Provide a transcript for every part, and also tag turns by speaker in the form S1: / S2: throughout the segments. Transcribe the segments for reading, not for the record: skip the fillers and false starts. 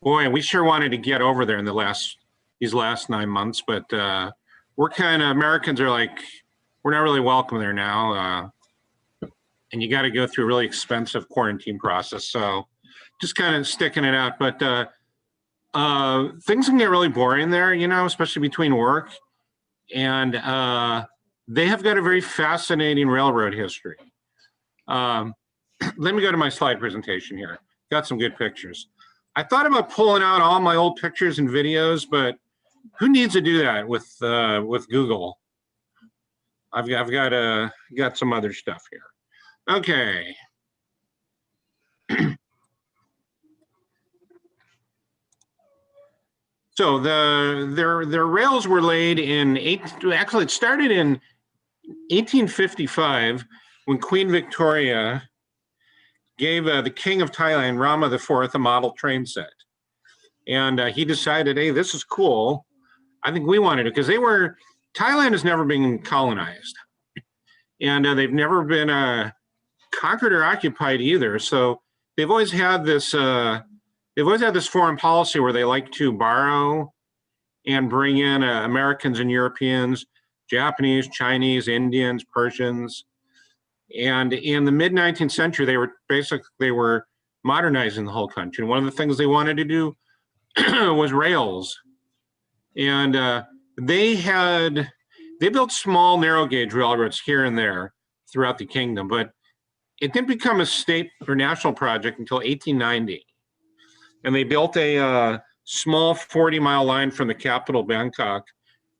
S1: Boy, we sure wanted to get over there in these last 9 months, but Americans are like, we're not really welcome there now. And you got to go through a really expensive quarantine process. So just kind of sticking it out. But things can get really boring there, especially between work. And they have got a very fascinating railroad history. Let me go to my slide presentation here. Got some good pictures. I thought about pulling out all my old pictures and videos, but who needs to do that with Google? I've got some other stuff here. Okay. So their rails were laid actually it started in 1855 when Queen Victoria gave the King of Thailand, Rama IV, a model train set. And he decided, hey, this is cool. I think we wanted it because Thailand has never been colonized. And they've never been conquered or occupied either. So they've always had this foreign policy where they like to borrow and bring in Americans and Europeans, Japanese, Chinese, Indians, Persians. And in the mid 19th century, they were modernizing the whole country. And one of the things they wanted to do was rails. And they built small narrow gauge railroads here and there throughout the kingdom, but it didn't become a state or national project until 1890. And they built a small 40-mile line from the capital, Bangkok,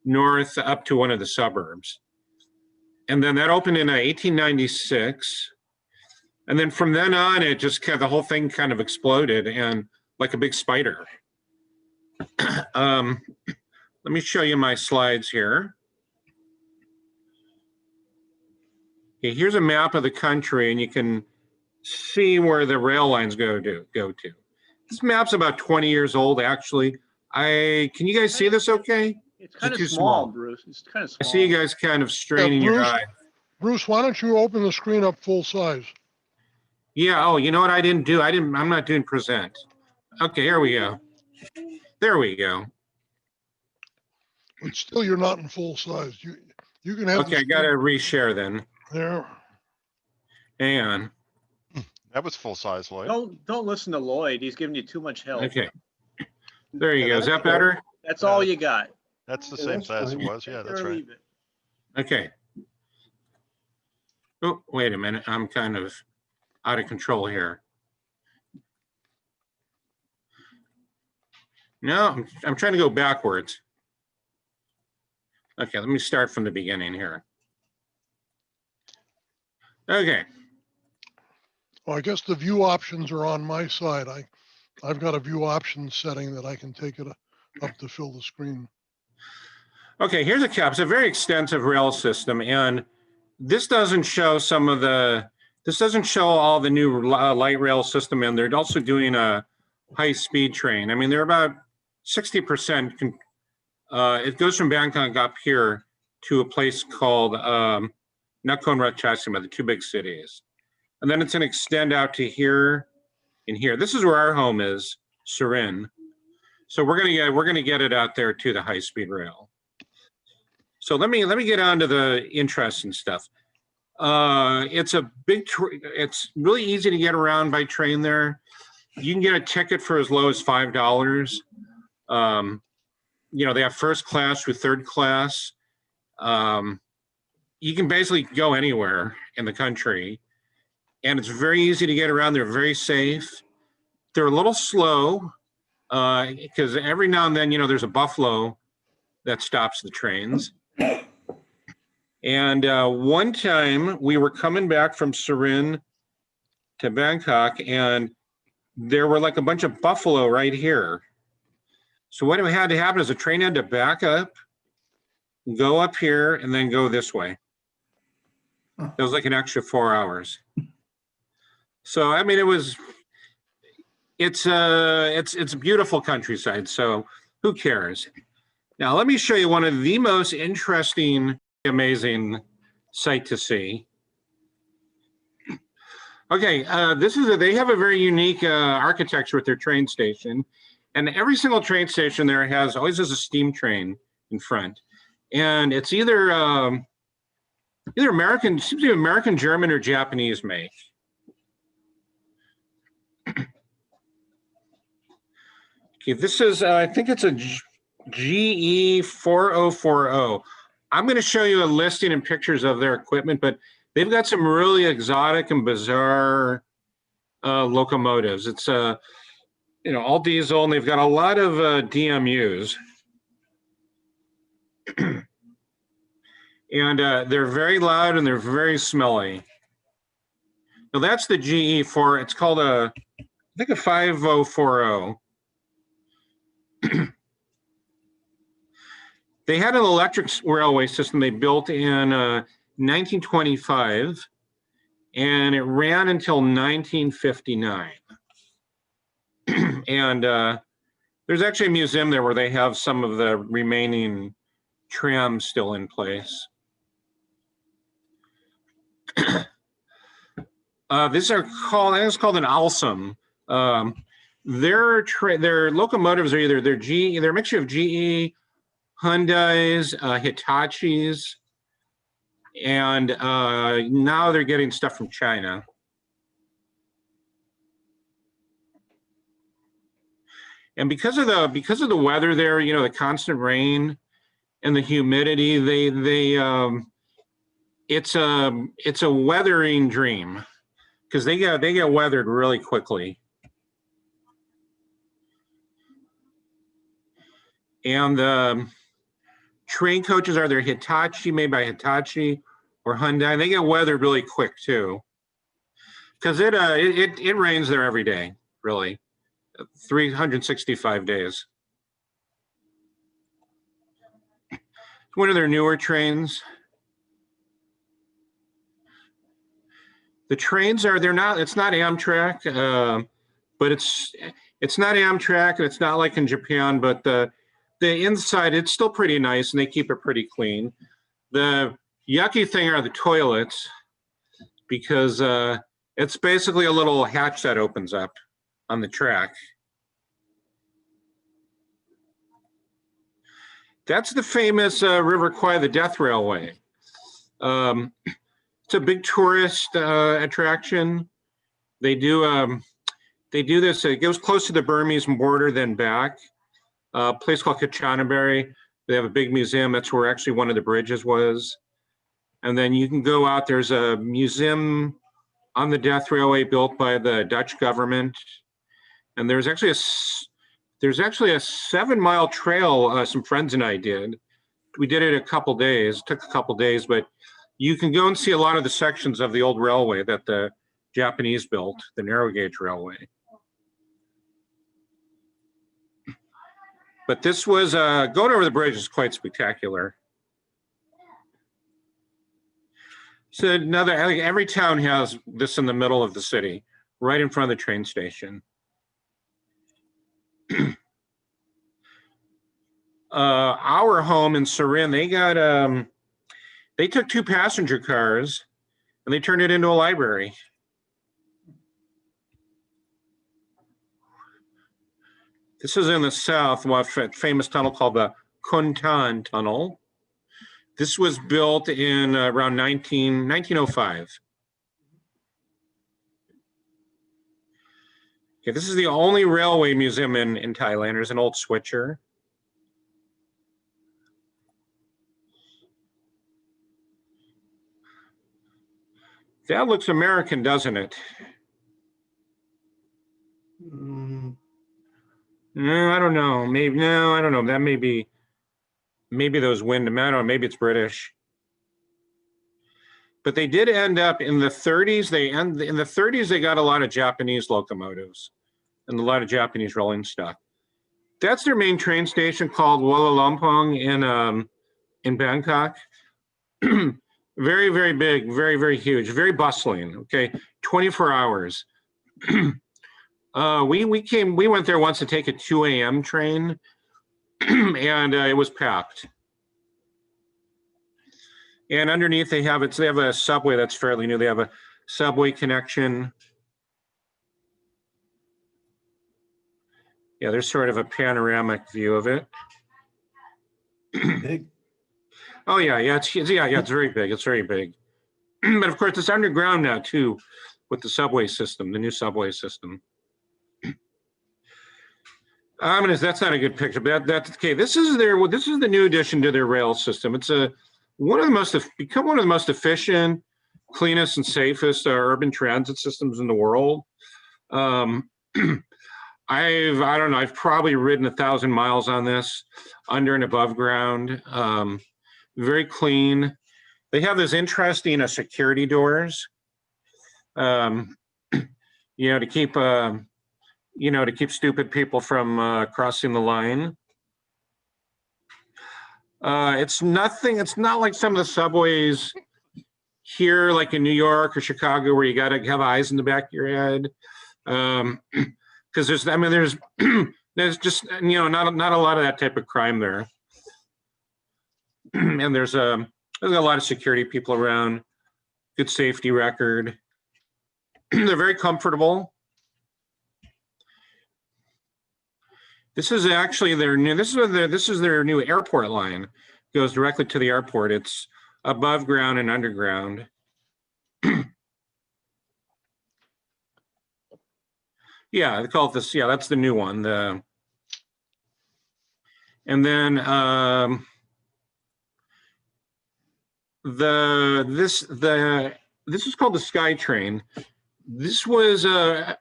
S1: north up to one of the suburbs. And then that opened in 1896. And then from then on, it just the whole thing kind of exploded and like a big spider. Let me show you my slides here. Okay, here's a map of the country, and you can see where the rail lines go to. This map's about 20 years old, actually. Can you guys see this okay?
S2: It's kind of small, Bruce. It's kind of small.
S1: I see you guys kind of straining your eye.
S3: Bruce, why don't you open the screen up full size?
S1: Yeah, oh, you know what I didn't do? I'm not doing present. Okay, here we go. There we go.
S3: But still, you're not in full size. You can have.
S1: Okay, I gotta reshare then.
S3: There.
S1: Hang on.
S4: That was full size, Lloyd.
S2: Don't listen to Lloyd. He's giving you too much help.
S1: Okay. There you go. Is that better?
S2: That's all you got.
S4: That's the same size it was. Yeah, that's right.
S1: Okay. Oh, wait a minute. I'm kind of out of control here. No, I'm trying to go backwards. Okay, let me start from the beginning here. Okay.
S3: Well, I guess the view options are on my side. I've got a view options setting that I can take it up to fill the screen.
S1: Okay, here's a cap. It's a very extensive rail system, and this doesn't show all the new light rail system, and they're also doing a high-speed train. I mean, they're about 60%. It goes from Bangkok up here to a place called Nakhon Ratchasima, the two big cities. And then it's going to extend out to here and here. This is where our home is, Surin. So we're going to get it out there to the high-speed rail. So let me get on to the interesting stuff. It's really easy to get around by train there. You can get a ticket for as low as $5. They have first class through third class. You can basically go anywhere in the country, and it's very easy to get around. They're very safe. They're a little slow because every now and then, there's a buffalo that stops the trains. And one time we were coming back from Surin to Bangkok, and there were like a bunch of buffalo right here. So what had to happen is the train had to back up, go up here, and then go this way. It was like an extra 4 hours. So I mean, it's a beautiful countryside. So who cares? Now let me show you one of the most interesting, amazing sight to see. Okay, they have a very unique architecture with their train station, and every single train station there always has a steam train in front, and it's either American, seems to be American, German, or Japanese make. Okay, this is I think it's a GE 4040. I'm going to show you a listing and pictures of their equipment, but they've got some really exotic and bizarre locomotives. It's all diesel, and they've got a lot of DMUs. And they're very loud and they're very smelly. Now that's the GE for, it's called I think a 5040. They had an electric railway system they built in 1925, and it ran until 1959. And there's actually a museum there where they have some of the remaining trams still in place. These are called, I think it's called an Alsom. Their locomotives are either they're a mixture of GE, Hyundais, Hitachis, and now they're getting stuff from China. And because of the weather there, the constant rain and the humidity, it's a weathering dream, because they get weathered really quickly. And the train coaches are their Hitachi, made by Hitachi or Hyundai. They get weathered really quick too, because it rains there every day, really, 365 days. One of their newer trains. The trains are, it's not Amtrak, but it's not Amtrak, and it's not like in Japan, but the inside, it's still pretty nice, and they keep it pretty clean. The yucky thing are the toilets, because it's basically a little hatch that opens up on the track. That's the famous River Kwai, the Death Railway. It's a big tourist attraction. They do this. It goes close to the Burmese border, then back. A place called Kachanaburi. They have a big museum. That's where actually one of the bridges was. And then you can go out. There's a museum on the Death Railway built by the Dutch government. And there's actually a 7-mile trail. Some friends and I did. We did it a couple days. It took a couple days, but you can go and see a lot of the sections of the old railway that the Japanese built, the narrow gauge railway. But this was, going over the bridge is quite spectacular. So every town has this in the middle of the city, right in front of the train station. Our home in Surin, they took 2 passenger cars and they turned it into a library. This is in the south, a famous tunnel called the Kuntan Tunnel. This was built in around 1905. Okay, this is the only railway museum in Thailand. There's an old switcher. That looks American, doesn't it? No, I don't know. I don't know. That maybe those Wyndham. I don't know. Maybe it's British. But they did end up in the 30s. In the 30s, they got a lot of Japanese locomotives and a lot of Japanese rolling stock. That's their main train station, called Vojolampong in Bangkok. Very, very big, very, very huge, very bustling. Okay, 24 hours. We went there once to take a 2 a.m. train, and it was packed. And underneath they have a subway that's fairly new. They have a subway connection. Yeah, there's sort of a panoramic view of it.
S5: Big.
S1: Oh yeah, it's very big. It's very big. But of course, it's underground now too, with the subway system, the new subway system. That's not a good picture, but that's okay. This is the new addition to their rail system. It's become one of the most efficient, cleanest, and safest urban transit systems in the world. I've probably ridden 1,000 miles on this, under and above ground. Very clean. They have this interesting security doors, to keep to keep stupid people from crossing the line. It's not like some of the subways here, like in New York or Chicago, where you got to have eyes in the back of your head. Because there's just, not a lot of that type of crime there. And there's a lot of security people around, good safety record. They're very comfortable. This is actually their new. This is their new airport line. Goes directly to the airport. It's above ground and underground. Yeah, they call it this. Yeah, that's the new one. And then this is called the SkyTrain. This was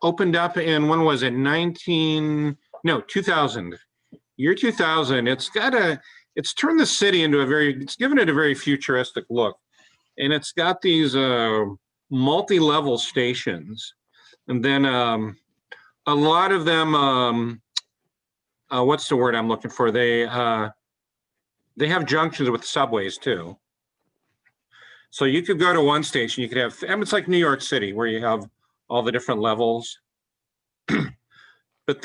S1: opened up in, when was it? 2000. Year 2000. It's turned the city into it's given it a very futuristic look, and it's got these multi-level stations, and then a lot of them. What's the word I'm looking for? They have junctions with subways too. So you could go to one station, you could have, it's like New York City where you have all the different levels. But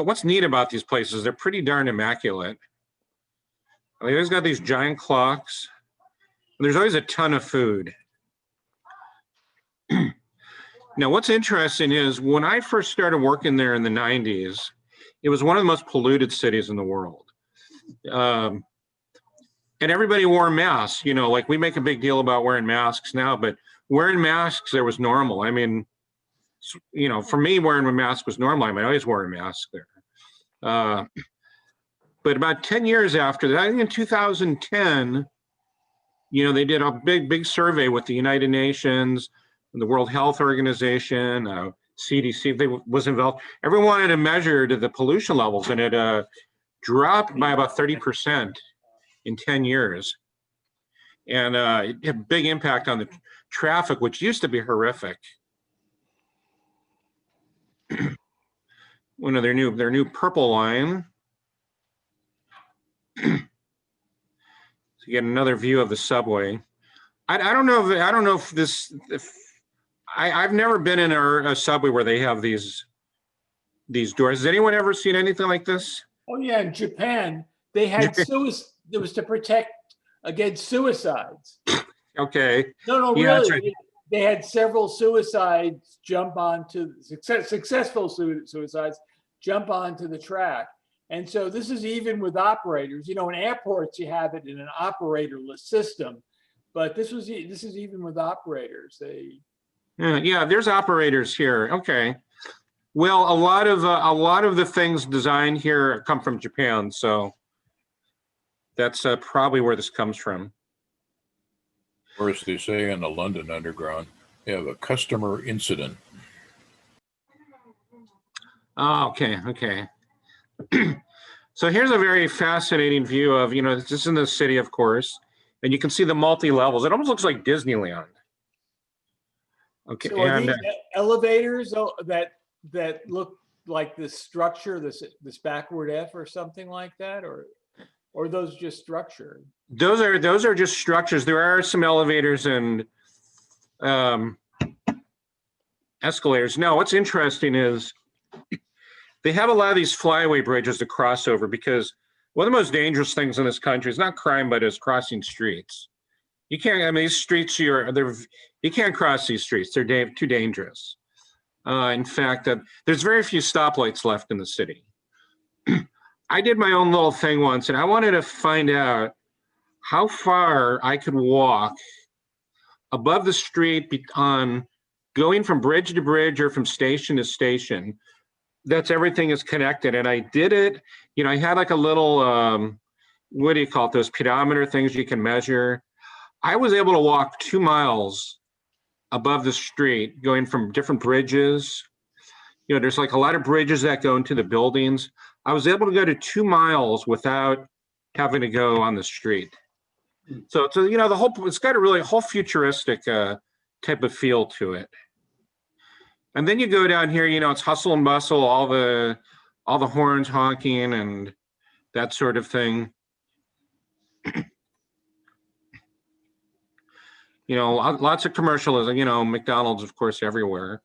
S1: what's neat about these places, they're pretty darn immaculate. They always got these giant clocks. There's always a ton of food. Now, what's interesting is when I first started working there in the 90s, it was one of the most polluted cities in the world. And everybody wore masks, like we make a big deal about wearing masks now, but wearing masks there was normal. I mean, for me, wearing a mask was normal. I always wore a mask there. But about 10 years after that, I think in 2010, they did a big survey with the United Nations, the World Health Organization, CDC, was involved. Everyone wanted to measure the pollution levels, and it dropped by about 30% in 10 years. And it had a big impact on the traffic, which used to be horrific. One of their new purple line. So you get another view of the subway. I don't know if I've never been in a subway where they have these doors. Has anyone ever seen anything like this?
S5: Oh yeah, in Japan, they had it was to protect against suicides.
S1: Okay.
S5: No,
S1: Yeah,
S5: really.
S1: right.
S5: They had several suicides jump onto successful suicides jump onto the track. And so this is even with operators. In airports you have it in an operatorless system, but this is even with operators.
S1: Yeah, there's operators here. Okay. Well, a lot of the things designed here come from Japan, so that's probably where this comes from.
S6: Of course, they say in the London Underground, they have a customer incident.
S1: Oh, okay. So here's a very fascinating view of, this is in the city, of course, and you can see the multi-levels. It almost looks like Disneyland. Okay,
S5: So are these elevators that look like this structure, this backward F or something like that, or are those just structure?
S1: Those are just structures. There are some elevators and escalators. Now, what's interesting is they have a lot of these flyaway bridges to cross over, because one of the most dangerous things in this country is not crime, but is crossing streets. You can't. These streets you can't cross these streets. They're too dangerous. In fact, there's very few stoplights left in the city. I did my own little thing once, and I wanted to find out how far I could walk above the street on going from bridge to bridge or from station to station. That's everything is connected. And I did it, I had like a little, what do you call it? Those pedometer things you can measure. I was able to walk 2 miles above the street going from different bridges. There's like a lot of bridges that go into the buildings. I was able to go to 2 miles without having to go on the street. So it's got a really whole futuristic type of feel to it. And then you go down here, it's hustle and bustle, all the horns honking and that sort of thing. Lots of commercialism, McDonald's, of course, everywhere.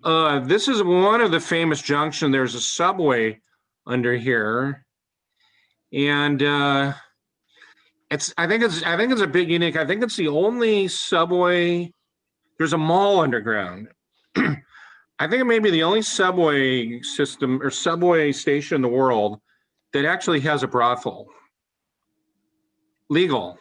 S1: This is one of the famous junctions. There's a subway under here. And I think it's a big unique. I think it's the only subway. There's a mall underground. I think it may be the only subway system or subway station in the world that actually has a brothel. Legal.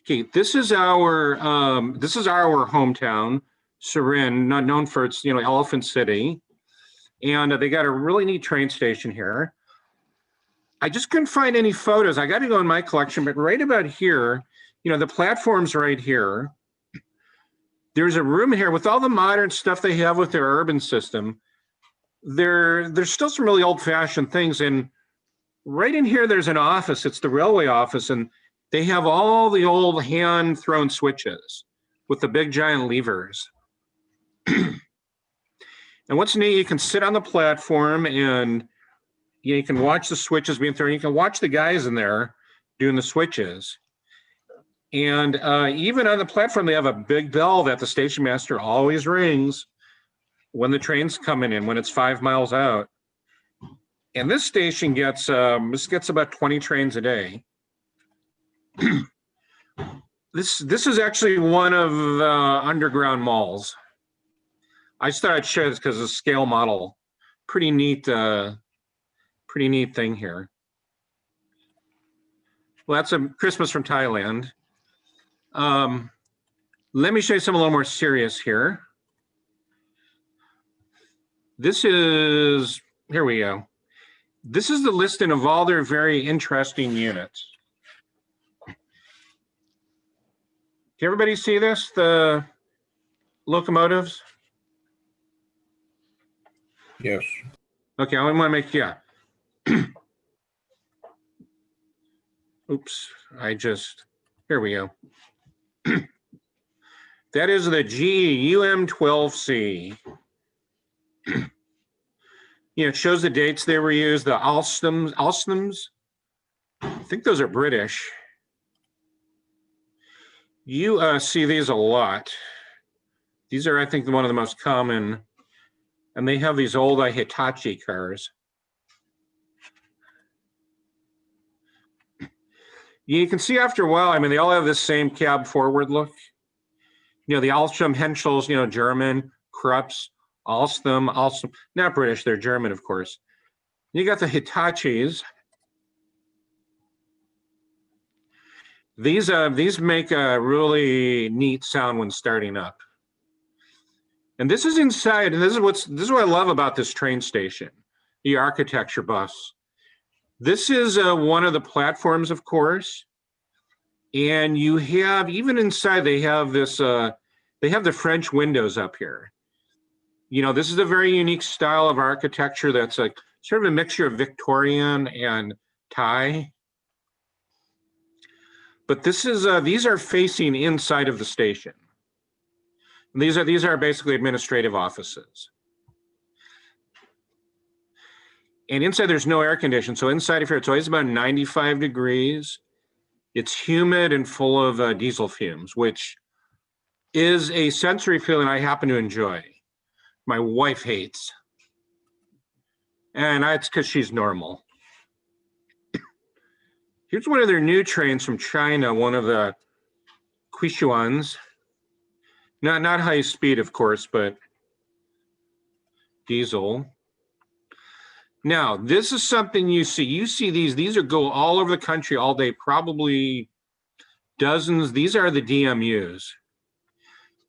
S1: Okay, this is our hometown, Surin, not known for its Elephant City, and they got a really neat train station here. I just couldn't find any photos. I got to go in my collection, but right about here, the platform's right here. There's a room here with all the modern stuff they have with their urban system. There's still some really old-fashioned things, and right in here, there's an office. It's the railway office, and they have all the old hand-thrown switches with the big giant levers. And what's neat, you can sit on the platform and you can watch the switches being thrown. You can watch the guys in there doing the switches. And even on the platform, they have a big bell that the station master always rings when the train's coming in, when it's 5 miles out. And this station gets about 20 trains a day. This is actually one of the underground malls. I just thought I'd share this because it's a scale model. Pretty neat thing here. Well, that's a Christmas from Thailand. Let me show you something a little more serious here. Here we go. This is the listing of all their very interesting units. Did everybody see this, the locomotives?
S6: Yes.
S1: Okay, I want to make, yeah. Oops, here we go. That is the GE UM12C. It shows the dates they were used, the Alstoms. I think those are British. You see these a lot. These are, I think, one of the most common. And they have these old Hitachi cars. You can see after a while, they all have this same cab forward look. The Alstom, Henschels, German, Krupps, Alstom, not British, they're German, of course. You got the Hitachis. These make a really neat sound when starting up. And this is inside, and this is what I love about this train station, the architecture bus. This is one of the platforms, of course. And you have, even inside, they have this, they have the French windows up here. This is a very unique style of architecture that's like sort of a mixture of Victorian and Thai. But this is, these are facing inside of the station. These are basically administrative offices. And inside there's no air conditioning. So inside of here, it's always about 95 degrees. It's humid and full of diesel fumes, which is a sensory feeling I happen to enjoy. My wife hates. And it's because she's normal. Here's one of their new trains from China, one of the Quishuans. Not high speed, of course, but diesel. Now, this is something you see. You see these are go all over the country all day, probably dozens. These are the DMUs.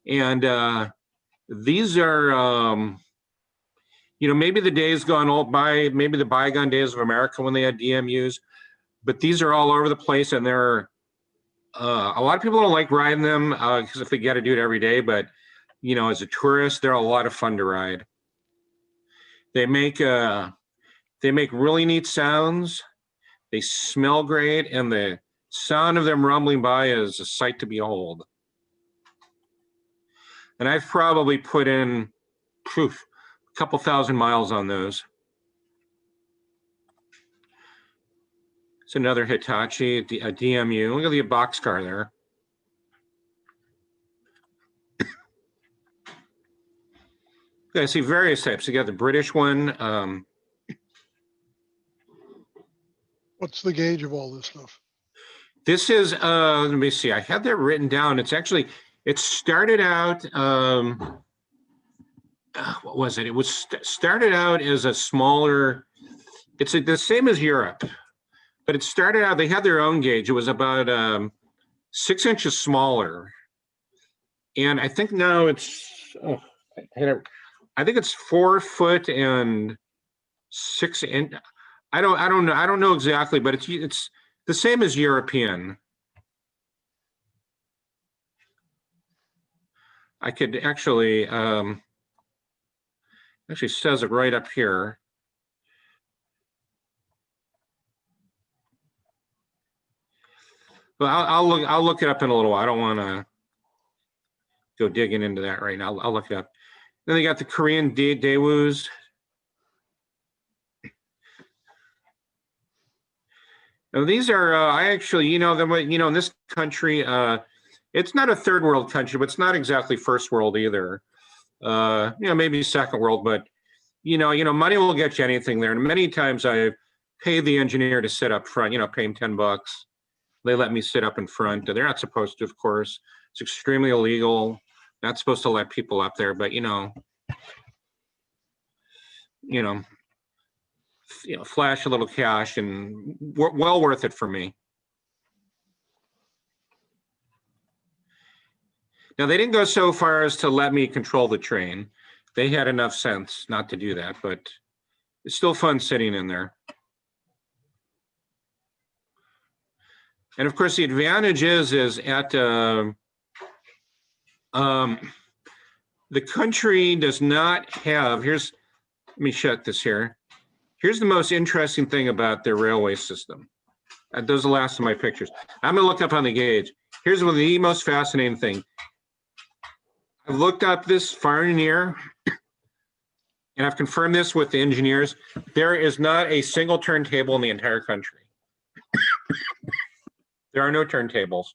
S1: And these are, maybe the days gone all by, maybe the bygone days of America when they had DMUs, but these are all over the place. And they're, a lot of people don't like riding them because if they got to do it every day, but, as a tourist, they're a lot of fun to ride. They make really neat sounds. They smell great, and the sound of them rumbling by is a sight to behold. And I've probably put in a couple thousand miles on those. It's another Hitachi, a DMU. Look at the boxcar there. I see various types. You got the British one.
S3: What's the gauge of all this stuff?
S1: This is, let me see, I had that written down. It started out, what was it? It was started out as a smaller, it's the same as Europe, but it started out, they had their own gauge. It was about 6 inches smaller. And I think now it's, I think it's 4 foot and 6 inch. I don't know exactly, but it's the same as European. I could actually says it right up here. But I'll look it up in a little while. I don't want to go digging into that right now. I'll look it up. Then they got the Korean Daewoo's. Now these are, I actually, in this country, it's not a third world country, but it's not exactly first world either. Maybe second world, but, money will get you anything there. And many times I pay the engineer to sit up front, pay him $10. They let me sit up in front. They're not supposed to, of course. It's extremely illegal. Not supposed to let people up there, but, flash a little cash and well worth it for me. Now, they didn't go so far as to let me control the train. They had enough sense not to do that, but it's still fun sitting in there. And of course, the advantage is at the country does not have, let me shut this here. Here's the most interesting thing about their railway system. Those are the last of my pictures. I'm gonna look up on the gauge. Here's one of the most fascinating thing. I've looked up this far and near, and I've confirmed this with the engineers. There is not a single turntable in the entire country. There are no turntables.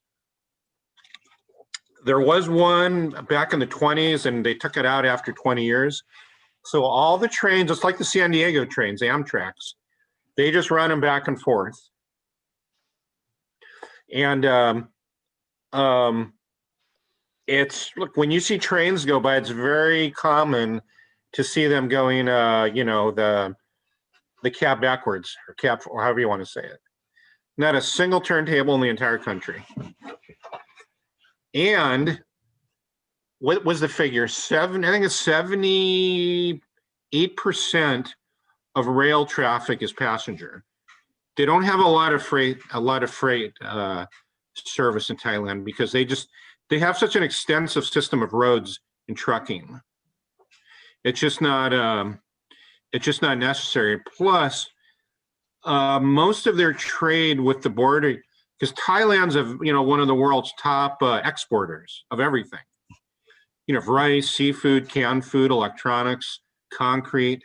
S1: There was one back in the 20s, and they took it out after 20 years. So all the trains, it's like the San Diego trains, the Amtraks, they just run them back and forth. And look, when you see trains go by, it's very common to see them going, the cab backwards, or cab, or however you want to say it. Not a single turntable in the entire country. And what was the figure? I think it's 78% of rail traffic is passenger. They don't have a lot of freight service in Thailand because they have such an extensive system of roads and trucking. It's just not necessary. Plus, most of their trade with the border, because Thailand's one of the world's top exporters of everything. Rice, seafood, canned food, electronics, concrete.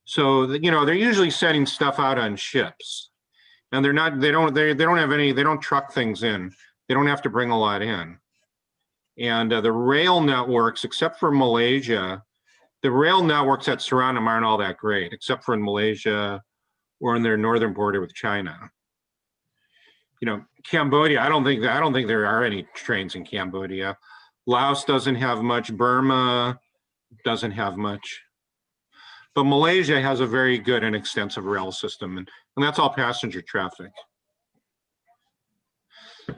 S1: So they're usually sending stuff out on ships, and they don't truck things in. They don't have to bring a lot in. And the rail networks, except for Malaysia, the rail networks that surround them aren't all that great, except for in Malaysia or in their northern border with China. Cambodia, I don't think there are any trains in Cambodia. Laos doesn't have much. Burma doesn't have much. But Malaysia has a very good and extensive rail system, and that's all passenger traffic.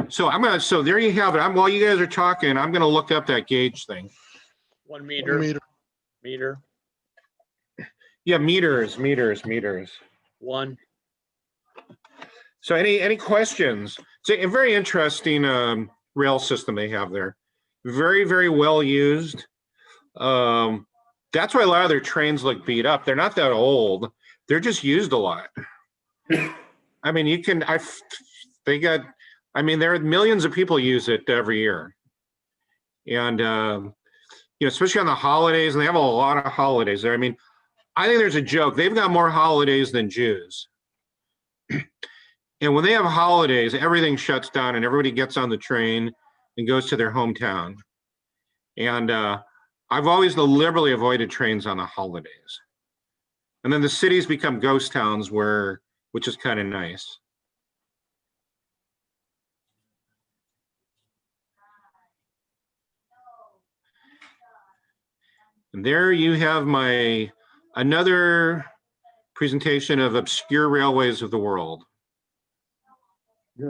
S1: So so there you have it. While you guys are talking, I'm gonna look up that gauge thing.
S2: 1 meter.
S3: Meter.
S2: Meter.
S1: Yeah, meters.
S2: 1.
S1: So any questions? It's a very interesting rail system they have there. Very, very well used. That's why a lot of their trains look beat up. They're not that old. They're just used a lot. I mean, there are millions of people use it every year. And, especially on the holidays, and they have a lot of holidays there. I mean, I think there's a joke. They've got more holidays than Jews. And when they have holidays, everything shuts down and everybody gets on the train and goes to their hometown. And I've always deliberately avoided trains on the holidays. And then the cities become ghost towns which is kind of nice. And there you have another presentation of obscure railways of the world.